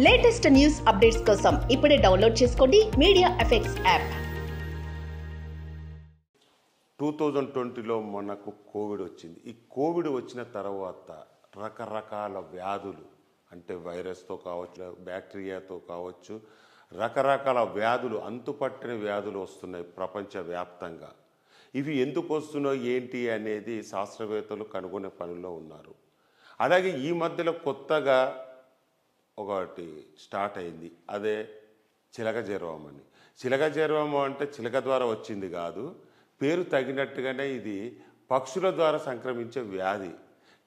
Latest news updates కోసం ఇప్పుడే download చేసుకోండి మీడియా ఎఫెక్ట్స్ యాప్. 2020లో మనకు కోవిడ్ వచ్చింది. ఈ కోవిడ్ వచ్చిన తర్వాత రకరకాల వ్యాధులు అంటే వైరస్తో కావచ్చు, బ్యాక్టీరియాతో కావచ్చు, రకరకాల వ్యాధులు, అంతుపట్టిన వ్యాధులు వస్తున్నాయి ప్రపంచవ్యాప్తంగా. ఇవి ఎందుకు వస్తున్నాయి ఏంటి అనేది శాస్త్రవేత్తలు కనుగొనే పనిలో ఉన్నారు. అలాగే ఈ మధ్యలో కొత్తగా ఒకటి స్టార్ట్ అయింది, అదే చిలక జ్వరం అని. చిలక జ్వరం అంటే చిలక ద్వారా వచ్చింది కాదు, పేరు తగినట్టుగానే ఇది పక్షుల ద్వారా సంక్రమించే వ్యాధి.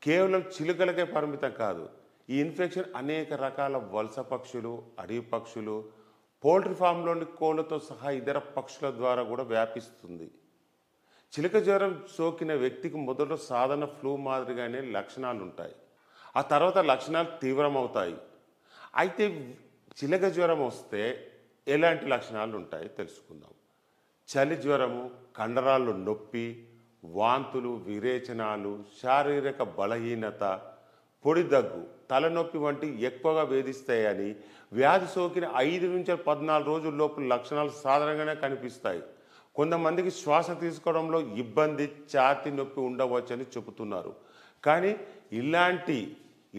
కేవలం చిలుకలకే పరిమితం కాదు. ఈ ఇన్ఫెక్షన్ అనేక రకాల వలస పక్షులు, అడవి పక్షులు, పౌల్ట్రీ ఫామ్లోని కోళ్ళతో సహా ఇతర పక్షుల ద్వారా కూడా వ్యాపిస్తుంది. చిలక జ్వరం సోకిన వ్యక్తికి మొదట సాధారణ ఫ్లూ మాదిరిగానే లక్షణాలు ఉంటాయి. ఆ తర్వాత లక్షణాలు తీవ్రమవుతాయి. అయితే చిలక జ్వరం వస్తే ఎలాంటి లక్షణాలు ఉంటాయి తెలుసుకుందాం. చలి జ్వరము, కండరాల్లో నొప్పి, వాంతులు, విరేచనాలు, శారీరక బలహీనత, పొడి దగ్గు, తలనొప్పి వంటి ఎక్కువగా వేధిస్తాయని, వ్యాధి సోకిన 5 నుంచి 14 రోజుల లోపు లక్షణాలు సాధారణంగానే కనిపిస్తాయి. కొంతమందికి శ్వాస తీసుకోవడంలో ఇబ్బంది, ఛాతీ నొప్పి ఉండవచ్చని చెబుతున్నారు. కానీ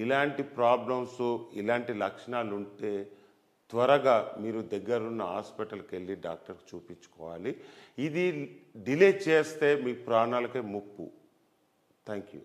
ఇలాంటి ప్రాబ్లమ్స్, ఇలాంటి లక్షణాలు ఉంటే త్వరగా మీరు దగ్గరున్న హాస్పిటల్కి వెళ్ళి డాక్టర్కి చూపించుకోవాలి. ఇది డిలే చేస్తే మీ ప్రాణాలకే ముప్పు. Thank you.